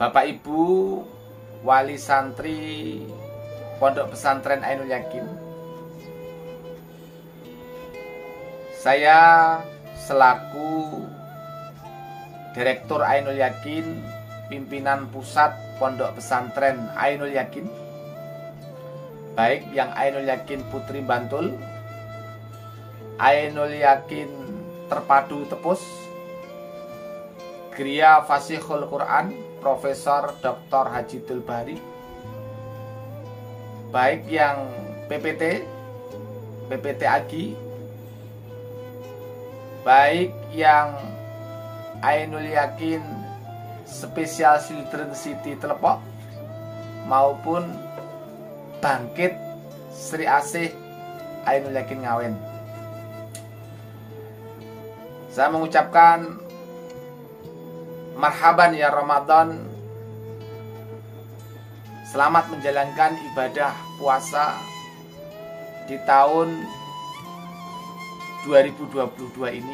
Bapak Ibu wali santri Pondok Pesantren Ainul Yakin, saya selaku Direktur Ainul Yakin, pimpinan pusat Pondok Pesantren Ainul Yakin, baik yang Ainul Yakin Putri Bantul, Ainul Yakin Terpadu Tepus, Gria Fasihul Quran Profesor Dr. Hajidul Bahri, baik yang PPT Agi, baik yang Ainul Yakin Special Children City Telepok, maupun Bangkit Sri Asih Ainul Yakin Ngawen. Saya mengucapkan marhaban ya Ramadan. Selamat menjalankan ibadah puasa di tahun 2022 ini.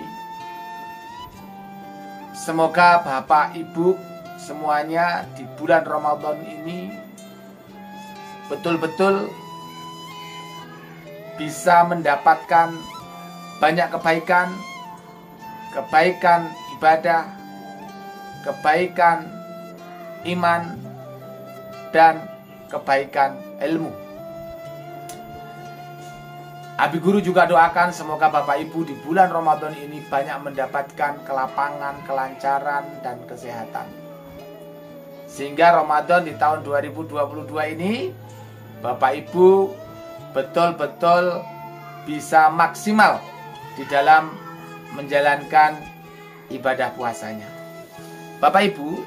Semoga Bapak Ibu semuanya di bulan Ramadan ini betul-betul bisa mendapatkan banyak kebaikan, kebaikan ibadah, kebaikan iman, dan kebaikan ilmu. Abi Guru juga doakan semoga Bapak Ibu di bulan Ramadan ini banyak mendapatkan kelapangan, kelancaran, dan kesehatan. Sehingga Ramadan di tahun 2022 ini Bapak Ibu betul-betul bisa maksimal di dalam menjalankan ibadah puasanya. Bapak Ibu,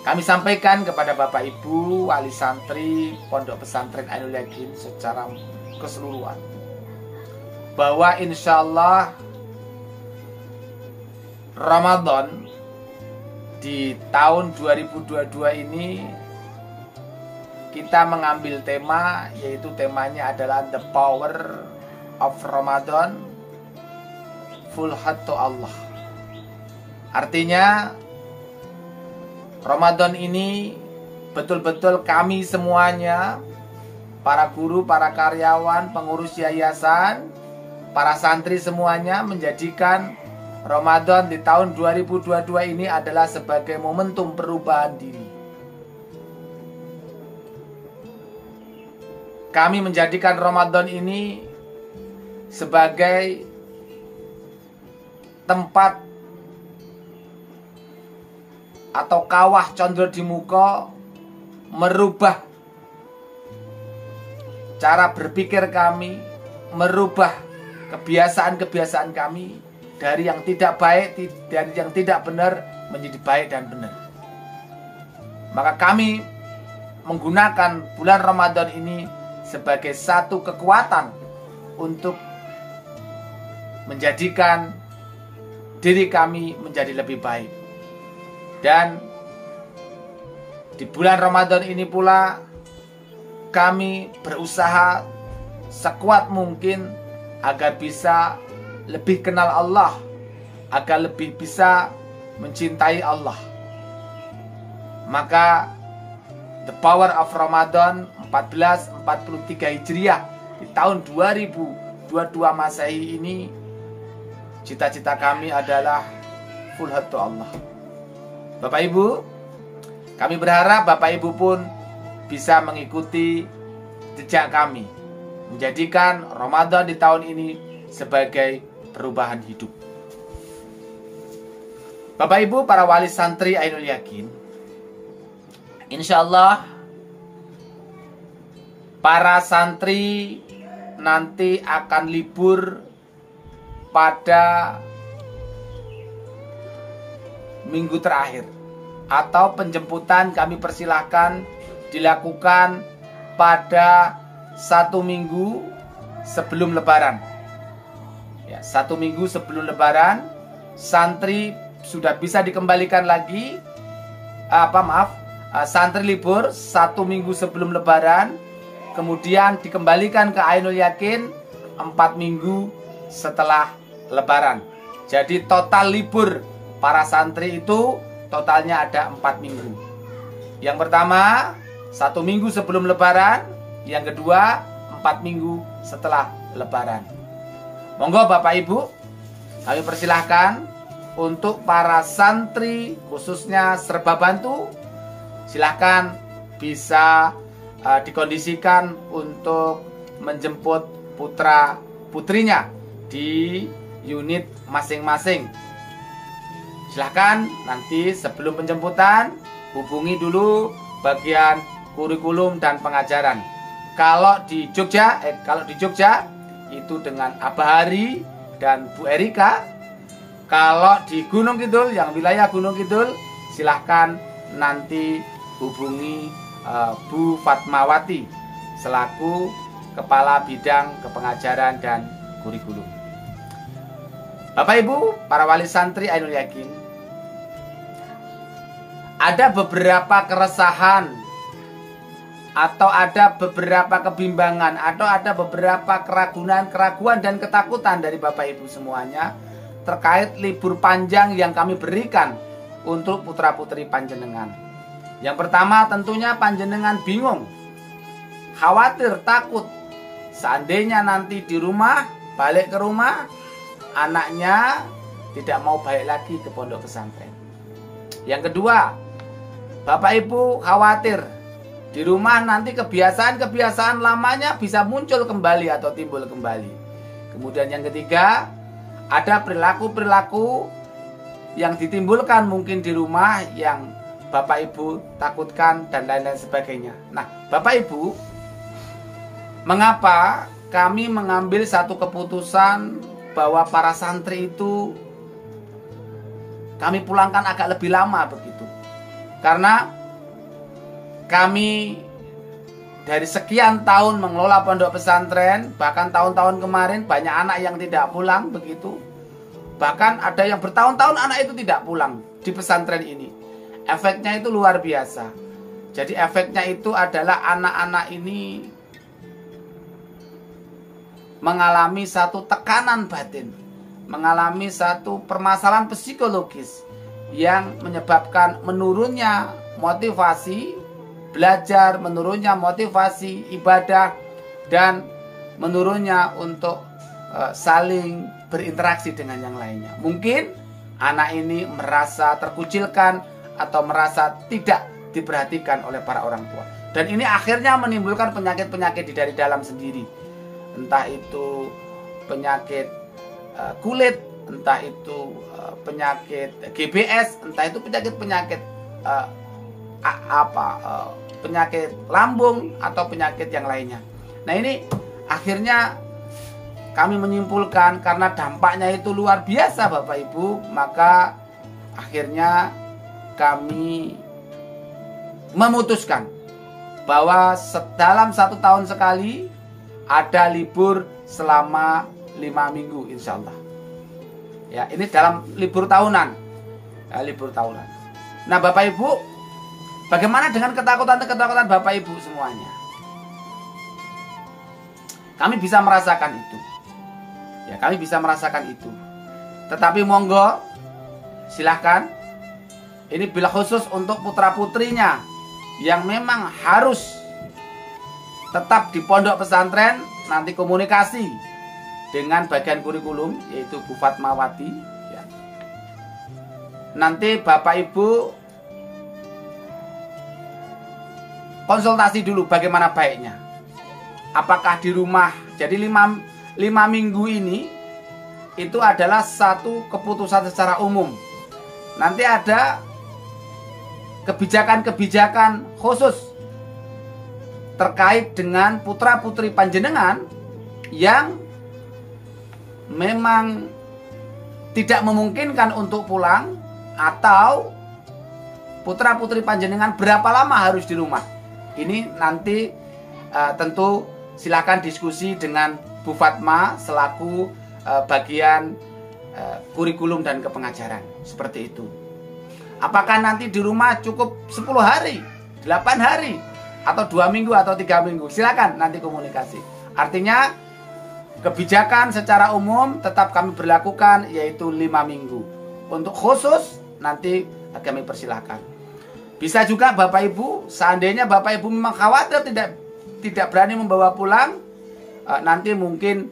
kami sampaikan kepada Bapak Ibu wali santri Pondok Pesantren Ainul Yakin secara keseluruhan bahwa insya Allah Ramadan di tahun 2022 ini kita mengambil tema, yaitu temanya adalah The Power of Ramadan, Full Heart to Allah. Artinya Ramadan ini betul-betul kami semuanya, para guru, para karyawan, pengurus yayasan, para santri semuanya menjadikan Ramadan di tahun 2022 ini adalah sebagai momentum perubahan diri. Kami menjadikan Ramadan ini sebagai tempat atau kawah condro di muka, merubah cara berpikir kami, merubah kebiasaan-kebiasaan kami dari yang tidak baik, dari yang tidak benar menjadi baik dan benar. Maka kami menggunakan bulan Ramadan ini sebagai satu kekuatan untuk menjadikan diri kami menjadi lebih baik. Dan di bulan Ramadan ini pula kami berusaha sekuat mungkin agar bisa lebih kenal Allah, agar lebih bisa mencintai Allah. Maka The Power of Ramadan 1443 Hijriah di tahun 2022 Masehi ini, cita-cita kami adalah full heart to Allah. Bapak Ibu, kami berharap Bapak Ibu pun bisa mengikuti jejak kami, menjadikan Ramadan di tahun ini sebagai perubahan hidup. Bapak Ibu para wali santri Ainul Yakin, insya Allah para santri nanti akan libur pada minggu terakhir, atau penjemputan kami persilahkan dilakukan pada 1 minggu sebelum Lebaran. Ya, 1 minggu sebelum Lebaran, santri sudah bisa dikembalikan lagi. Santri libur 1 minggu sebelum Lebaran, kemudian dikembalikan ke Ainul Yakin 4 minggu setelah Lebaran. Jadi total libur para santri itu totalnya ada 4 minggu. Yang pertama 1 minggu sebelum Lebaran, yang kedua 4 minggu setelah Lebaran. Monggo Bapak Ibu, kami persilahkan untuk para santri khususnya serba bantu, silahkan bisa dikondisikan untuk menjemput putra putrinya di unit masing-masing. Silahkan nanti sebelum penjemputan hubungi dulu bagian kurikulum dan pengajaran. Kalau di Jogja itu dengan Abah Hari dan Bu Erika. Kalau di Gunung Kidul, yang wilayah Gunung Kidul, silahkan nanti hubungi Bu Fatmawati selaku Kepala Bidang Kepengajaran dan Kurikulum. Bapak Ibu, para wali santri Ainul Yakin, ada beberapa keresahan atau ada beberapa kebimbangan atau ada beberapa keraguan dan ketakutan dari Bapak Ibu semuanya terkait libur panjang yang kami berikan untuk putra-putri panjenengan. Yang pertama tentunya panjenengan bingung, khawatir, takut seandainya nanti di rumah, balik ke rumah, anaknya tidak mau balik lagi ke pondok pesantren. Yang kedua, Bapak Ibu khawatir di rumah nanti kebiasaan-kebiasaan lamanya bisa muncul kembali atau timbul kembali. Kemudian yang ketiga, ada perilaku-perilaku yang ditimbulkan mungkin di rumah yang Bapak Ibu takutkan dan lain-lain sebagainya. Nah, Bapak Ibu, mengapa kami mengambil satu keputusan bahwa para santri itu kami pulangkan agak lebih lama begitu? Karena kami dari sekian tahun mengelola pondok pesantren, bahkan tahun-tahun kemarin banyak anak yang tidak pulang begitu. Bahkan ada yang bertahun-tahun anak itu tidak pulang di pesantren ini. Efeknya itu luar biasa. Jadi efeknya itu adalah anak-anak ini mengalami satu tekanan batin, mengalami satu permasalahan psikologis yang menyebabkan menurunnya motivasi belajar, menurunnya motivasi ibadah, dan menurunnya untuk saling berinteraksi dengan yang lainnya. Mungkin anak ini merasa terkucilkan atau merasa tidak diperhatikan oleh para orang tua, dan ini akhirnya menimbulkan penyakit-penyakit dari dalam sendiri. Entah itu penyakit kulit, entah itu penyakit GBS, entah itu penyakit-penyakit penyakit lambung atau penyakit yang lainnya. Nah, ini akhirnya kami menyimpulkan karena dampaknya itu luar biasa Bapak Ibu, maka akhirnya kami memutuskan bahwa dalam 1 tahun sekali ada libur selama 5 minggu insya Allah. Ya, ini dalam libur tahunan. Ya, libur tahunan. Nah Bapak Ibu, bagaimana dengan ketakutan Bapak Ibu semuanya? Kami bisa merasakan itu. Ya, kami bisa merasakan itu. Tetapi monggo, silahkan. Ini bila khusus untuk putra-putrinya yang memang harus tetap di pondok pesantren, nanti komunikasi dengan bagian kurikulum yaitu Bu Fatmawati. Ya. Nanti Bapak Ibu konsultasi dulu bagaimana baiknya. Apakah di rumah? Jadi 5 minggu ini itu adalah satu keputusan secara umum. Nanti ada kebijakan-kebijakan khusus terkait dengan putra-putri panjenengan yang memang tidak memungkinkan untuk pulang, atau putra-putri panjenengan berapa lama harus di rumah. Ini nanti tentu silakan diskusi dengan Bu Fatma selaku bagian kurikulum dan kepengajaran. Seperti itu. Apakah nanti di rumah cukup 10 hari, 8 hari, atau 2 minggu atau 3 minggu? Silakan nanti komunikasi. Artinya kebijakan secara umum tetap kami berlakukan yaitu 5 minggu. Untuk khusus nanti kami persilahkan. Bisa juga Bapak Ibu, seandainya Bapak Ibu memang khawatir tidak berani membawa pulang, nanti mungkin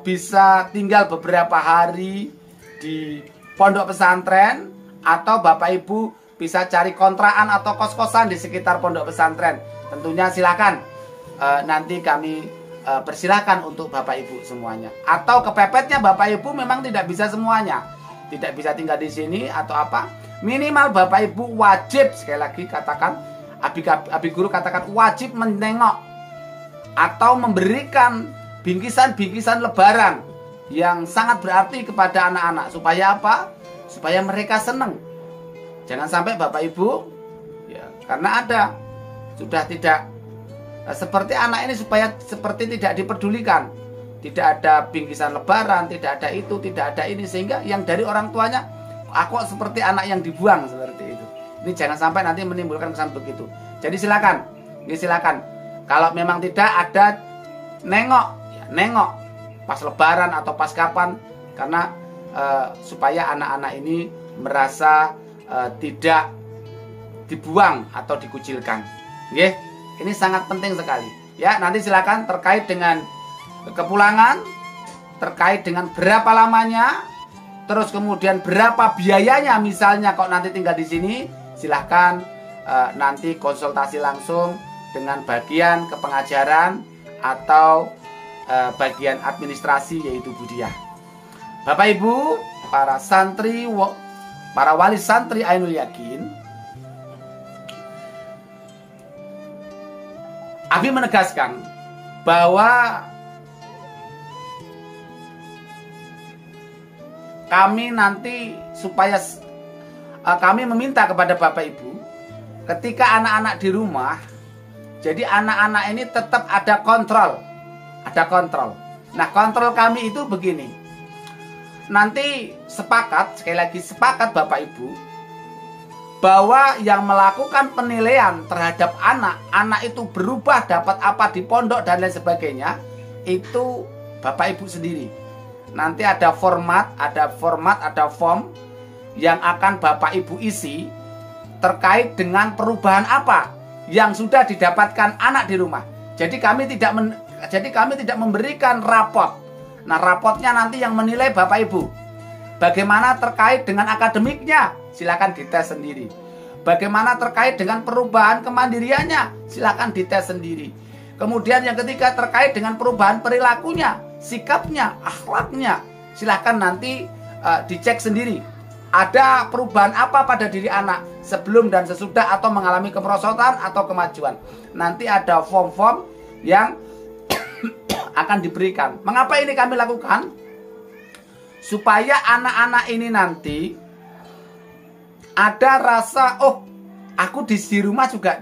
bisa tinggal beberapa hari di pondok pesantren, atau Bapak Ibu bisa cari kontrakan atau kos-kosan di sekitar pondok pesantren. Tentunya silakan, nanti kami persilahkan untuk Bapak Ibu semuanya. Atau kepepetnya Bapak Ibu memang tidak bisa semuanya, tidak bisa tinggal di sini atau apa, minimal Bapak Ibu wajib, sekali lagi katakan, Abi Guru katakan wajib menengok atau memberikan bingkisan-bingkisan lebaran yang sangat berarti kepada anak-anak. Supaya apa? Supaya mereka senang. Jangan sampai Bapak Ibu, ya, karena ada sudah tidak seperti anak ini, supaya seperti tidak dipedulikan, tidak ada bingkisan lebaran, tidak ada itu, tidak ada ini, sehingga yang dari orang tuanya, aku seperti anak yang dibuang, seperti itu. Ini jangan sampai nanti menimbulkan kesan begitu. Jadi silakan, ini silakan. Kalau memang tidak ada, nengok, ya, nengok pas lebaran atau pas kapan, karena supaya anak-anak ini merasa tidak dibuang atau dikucilkan. Oke? Ini sangat penting sekali. Ya, nanti silakan terkait dengan kepulangan, terkait dengan berapa lamanya, terus kemudian berapa biayanya, misalnya kok nanti tinggal di sini, silahkan nanti konsultasi langsung dengan bagian kepengajaran atau bagian administrasi, yaitu Budiah. Bapak Ibu, para santri, para wali santri Ainul Yakin, Abi menegaskan bahwa kami nanti supaya kami meminta kepada Bapak Ibu, ketika anak-anak di rumah, jadi anak-anak ini tetap ada kontrol. Ada kontrol. Nah, kontrol kami itu begini. Nanti sepakat, sekali lagi sepakat Bapak Ibu, bahwa yang melakukan penilaian terhadap anak itu berubah, dapat apa di pondok dan lain sebagainya, itu Bapak Ibu sendiri. Nanti ada format, ada form yang akan Bapak Ibu isi terkait dengan perubahan apa yang sudah didapatkan anak di rumah. Jadi kami tidak memberikan rapot. Nah, rapotnya nanti yang menilai Bapak Ibu. Bagaimana terkait dengan akademiknya, silakan dites sendiri. Bagaimana terkait dengan perubahan kemandiriannya, silakan dites sendiri. Kemudian yang ketiga, terkait dengan perubahan perilakunya, sikapnya, akhlaknya, silakan nanti dicek sendiri. Ada perubahan apa pada diri anak sebelum dan sesudah atau mengalami kemerosotan atau kemajuan. Nanti ada form-form yang akan diberikan. Mengapa ini kami lakukan? Supaya anak-anak ini nanti ada rasa, oh aku di rumah juga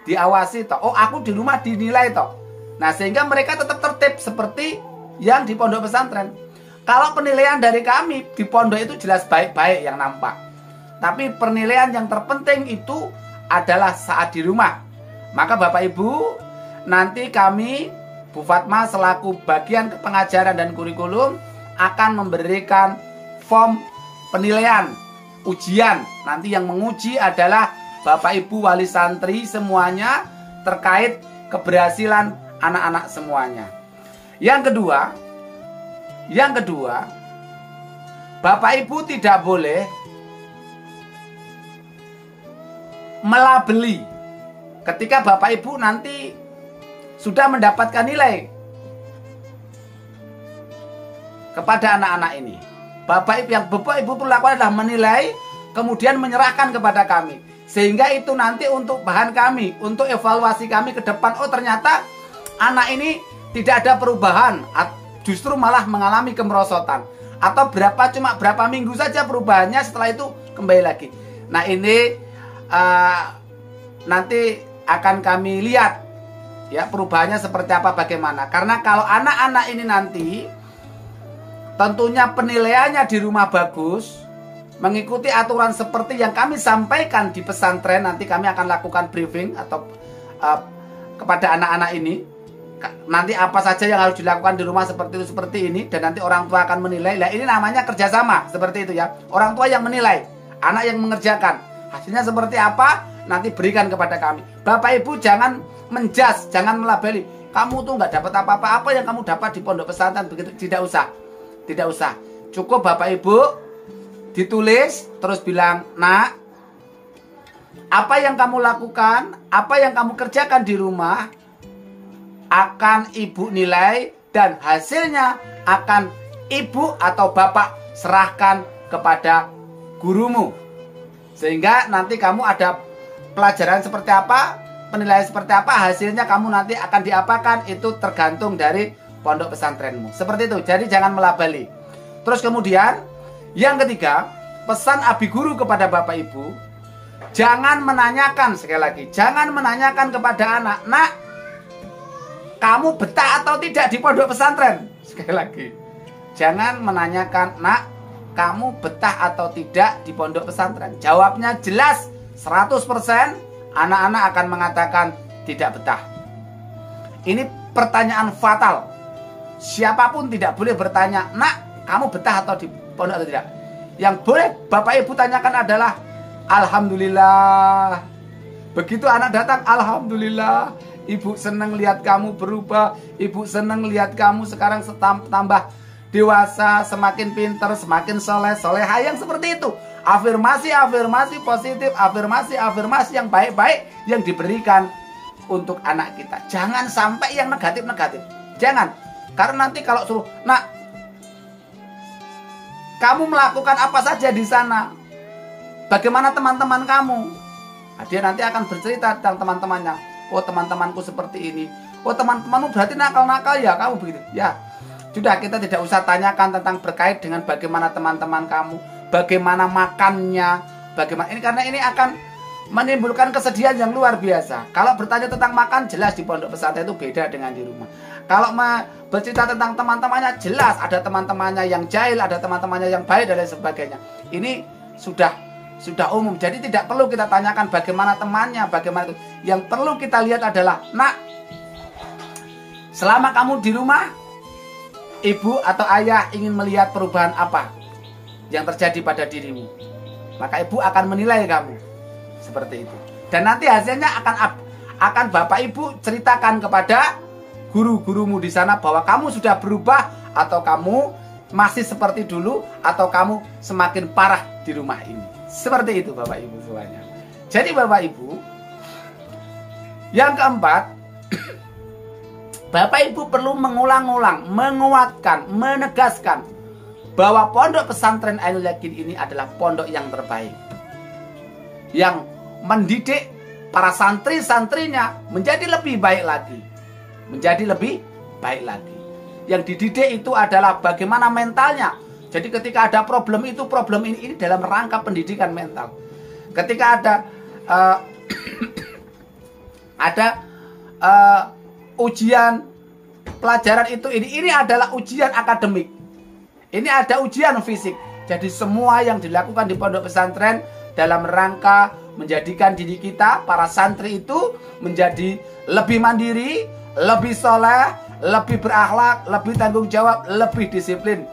diawasi toh. Oh aku di rumah dinilai toh. Nah, sehingga mereka tetap tertib seperti yang di pondok pesantren. Kalau penilaian dari kami di pondok itu jelas baik-baik yang nampak. Tapi penilaian yang terpenting itu adalah saat di rumah. Maka Bapak Ibu, nanti kami, Bu Fatma selaku bagian kepengajaran dan kurikulum, akan memberikan form penilaian, ujian. Nanti yang menguji adalah Bapak Ibu wali santri semuanya terkait keberhasilan anak-anak semuanya. Yang kedua, Bapak Ibu tidak boleh melabeli. Ketika Bapak Ibu nanti sudah mendapatkan nilai kepada anak-anak ini, Bapak Ibu perlu lakukan adalah menilai, kemudian menyerahkan kepada kami. Sehingga itu nanti untuk bahan kami, untuk evaluasi kami ke depan. Oh ternyata anak ini tidak ada perubahan, justru malah mengalami kemerosotan. Atau cuma berapa minggu saja perubahannya, setelah itu kembali lagi. Nah ini nanti akan kami lihat ya perubahannya seperti apa, bagaimana. Karena kalau anak-anak ini nanti tentunya penilaiannya di rumah bagus, mengikuti aturan seperti yang kami sampaikan di pesantren, nanti kami akan lakukan briefing atau kepada anak-anak ini. Nanti apa saja yang harus dilakukan di rumah seperti ini, dan nanti orang tua akan menilai. Nah, ini namanya kerjasama seperti itu ya. Orang tua yang menilai anak yang mengerjakan. Hasilnya seperti apa? Nanti berikan kepada kami. Bapak Ibu jangan menjas, jangan melabeli. Kamu tuh nggak dapat apa-apa. Apa yang kamu dapat di pondok pesantren begitu? Tidak usah. Tidak usah. Cukup Bapak Ibu ditulis terus bilang, "Nak, apa yang kamu lakukan, apa yang kamu kerjakan di rumah akan Ibu nilai dan hasilnya akan Ibu atau Bapak serahkan kepada gurumu. Sehingga nanti kamu ada pelajaran seperti apa, penilaian seperti apa, hasilnya kamu nanti akan diapakan, itu tergantung dari pondok pesantrenmu." Seperti itu. Jadi jangan melabeli. Terus kemudian yang ketiga, pesan Abi Guru kepada Bapak Ibu, jangan menanyakan, sekali lagi, jangan menanyakan kepada anak, "Nak, kamu betah atau tidak di pondok pesantren?" Sekali lagi, jangan menanyakan, "Nak, kamu betah atau tidak di pondok pesantren?" Jawabnya jelas 100%, anak-anak akan mengatakan tidak betah. Ini pertanyaan fatal. Siapapun tidak boleh bertanya, "Nak, kamu betah atau di pondok atau tidak?" Yang boleh Bapak Ibu tanyakan adalah "Alhamdulillah." Begitu anak datang, "Alhamdulillah, Ibu senang lihat kamu berubah. Ibu senang lihat kamu sekarang tambah dewasa, semakin pintar, semakin soleh, soleha." Yang seperti itu. Afirmasi positif, afirmasi yang baik-baik yang diberikan untuk anak kita. Jangan sampai yang negatif-negatif. Jangan. Karena nanti kalau suruh, "Nak, kamu melakukan apa saja di sana? Bagaimana teman-teman kamu?" Nah, dia nanti akan bercerita tentang teman-temannya. "Oh, teman-temanku seperti ini. Oh, teman-temanmu berarti nakal-nakal ya kamu begitu." Ya, sudah, kita tidak usah tanyakan tentang berkait dengan bagaimana teman-teman kamu, bagaimana makannya, bagaimana ini, karena ini akan menimbulkan kesedihan yang luar biasa. Kalau bertanya tentang makan, jelas di pondok pesantren itu beda dengan di rumah. Kalau bercerita tentang teman-temannya, jelas ada teman-temannya yang jahil, ada teman-temannya yang baik dan lain sebagainya. Ini sudah umum. Jadi tidak perlu kita tanyakan bagaimana temannya, bagaimana itu. Yang perlu kita lihat adalah, "Nak, selama kamu di rumah, ibu atau ayah ingin melihat perubahan apa yang terjadi pada dirimu. Maka ibu akan menilai kamu." Seperti itu. Dan nanti hasilnya akan Bapak Ibu ceritakan kepada guru-gurumu di sana bahwa kamu sudah berubah atau kamu masih seperti dulu atau kamu semakin parah di rumah ini. Seperti itu Bapak Ibu semuanya. Jadi Bapak Ibu, yang keempat, Bapak Ibu perlu mengulang-ulang, menguatkan, menegaskan bahwa pondok pesantren Ainul Yakin ini adalah pondok yang terbaik, yang mendidik para santri-santrinya menjadi lebih baik lagi. Menjadi lebih baik lagi. Yang dididik itu adalah bagaimana mentalnya. Jadi ketika ada problem ini dalam rangka pendidikan mental. Ketika ada ujian pelajaran itu, ini adalah ujian akademik. Ini ada ujian fisik. Jadi semua yang dilakukan di pondok pesantren dalam rangka menjadikan diri kita, para santri itu menjadi lebih mandiri, lebih soleh, lebih berakhlak, lebih tanggung jawab, lebih disiplin.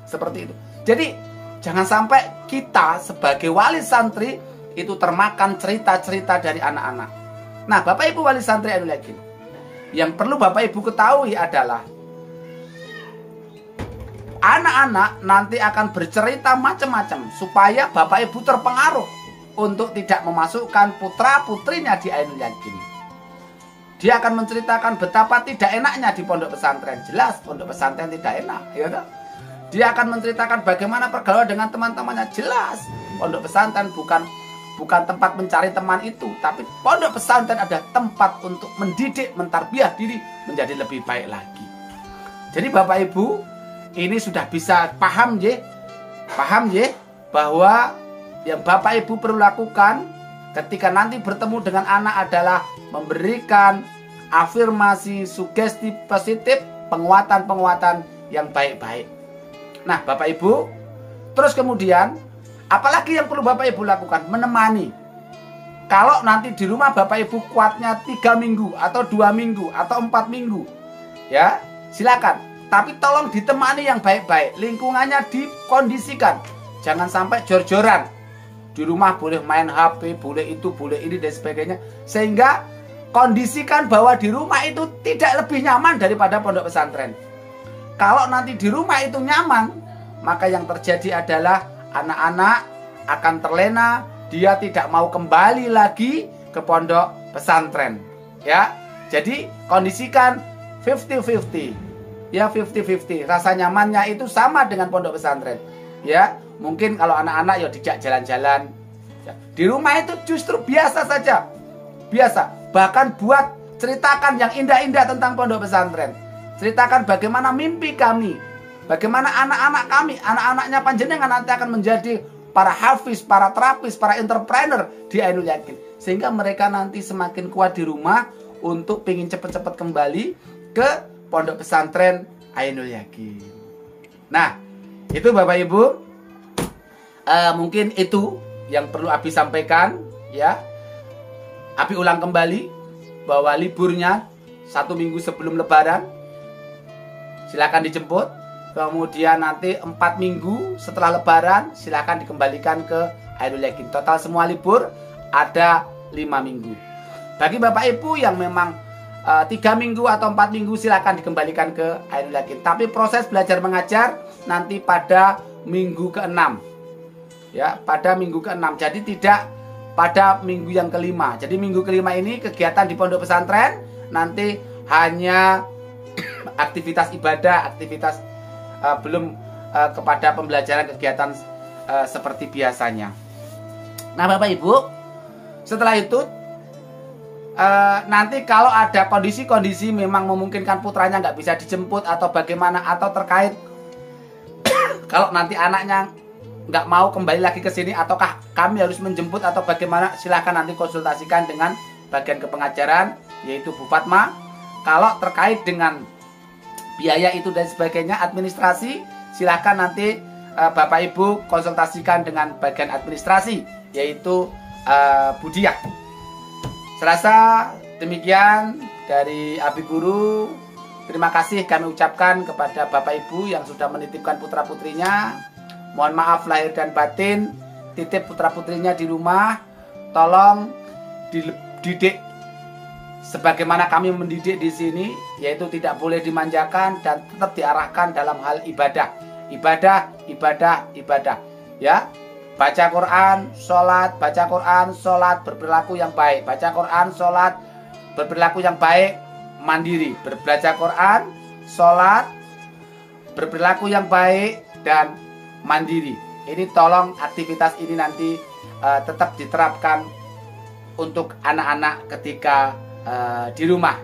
Seperti itu. Jadi jangan sampai kita sebagai wali santri itu termakan cerita-cerita dari anak-anak. Nah, Bapak Ibu wali santri Ainul Yakin, yang perlu Bapak Ibu ketahui adalah anak-anak nanti akan bercerita macam-macam supaya Bapak Ibu terpengaruh untuk tidak memasukkan putra-putrinya di Ainul Yakin. Dia akan menceritakan betapa tidak enaknya di pondok pesantren. Jelas pondok pesantren tidak enak, ya kan? Dia akan menceritakan bagaimana pergaulan dengan teman-temannya. Jelas pondok pesantren bukan tempat mencari teman itu, tapi pondok pesantren ada tempat untuk mendidik, mentarbiah diri menjadi lebih baik lagi. Jadi Bapak Ibu, ini sudah bisa paham ya bahwa yang Bapak Ibu perlu lakukan ketika nanti bertemu dengan anak adalah memberikan afirmasi, sugesti positif, penguatan-penguatan yang baik-baik. Nah Bapak Ibu, terus kemudian apalagi yang perlu Bapak Ibu lakukan? Menemani. Kalau nanti di rumah Bapak Ibu kuatnya 3 minggu atau 2 minggu atau 4 minggu, ya silakan. Tapi tolong ditemani yang baik-baik, lingkungannya dikondisikan. Jangan sampai jor-joran. di rumah boleh main HP, boleh itu, boleh ini dan sebagainya. Sehingga kondisikan bahwa di rumah itu tidak lebih nyaman daripada pondok pesantren. Kalau nanti di rumah itu nyaman, maka yang terjadi adalah anak-anak akan terlena, dia tidak mau kembali lagi ke pondok pesantren. Ya, jadi kondisikan 50-50. Ya 50-50, rasa nyamannya itu sama dengan pondok pesantren. Ya, mungkin kalau anak-anak ya dijak jalan-jalan. Ya, di rumah itu justru biasa saja. Biasa, bahkan buat ceritakan yang indah-indah tentang pondok pesantren. Ceritakan bagaimana mimpi kami, bagaimana anak-anak kami, anak-anaknya panjenengan nanti akan menjadi para hafiz, para terapis, para entrepreneur di Ainul Yakin. Sehingga mereka nanti semakin kuat di rumah untuk ingin cepat-cepat kembali ke pondok pesantren Ainul Yakin. Nah, itu Bapak Ibu, mungkin itu yang perlu Abi sampaikan. Ya, Abi ulang kembali bahwa liburnya 1 minggu sebelum Lebaran, silakan dijemput. Kemudian nanti 4 minggu setelah Lebaran silakan dikembalikan ke Ainul Yakin. Total semua libur ada 5 minggu. Bagi Bapak Ibu yang memang 3 minggu atau 4 minggu silakan dikembalikan ke Ainul Yakin. Tapi proses belajar mengajar nanti pada minggu ke-6. Ya, pada minggu ke-6. Jadi tidak pada minggu yang ke-5. Jadi minggu ke-5 ini kegiatan di pondok pesantren, nanti hanya aktivitas ibadah, aktivitas belum kepada pembelajaran kegiatan seperti biasanya. Nah, Bapak Ibu, setelah itu nanti kalau ada kondisi-kondisi memang memungkinkan putranya nggak bisa dijemput atau bagaimana, atau terkait kalau nanti anaknya nggak mau kembali lagi ke sini ataukah kami harus menjemput atau bagaimana, silahkan nanti konsultasikan dengan bagian kepengajaran yaitu Bu Fatma. Kalau terkait dengan biaya itu dan sebagainya, administrasi, silahkan nanti Bapak Ibu konsultasikan dengan bagian administrasi yaitu Bu Diah. Serasa demikian dari Abi Guru. Terima kasih kami ucapkan kepada Bapak Ibu yang sudah menitipkan putra-putrinya. Mohon maaf lahir dan batin. Titip putra-putrinya di rumah. Tolong dididik sebagaimana kami mendidik di sini, yaitu tidak boleh dimanjakan dan tetap diarahkan dalam hal ibadah. Ibadah, ibadah, ibadah. Ya. Baca Quran, sholat, baca Quran, sholat, berperilaku yang baik. Baca Quran, sholat, berperilaku yang baik, mandiri. Berbaca Quran, sholat, berperilaku yang baik, dan mandiri. Ini tolong aktivitas ini nanti tetap diterapkan untuk anak-anak ketika di rumah.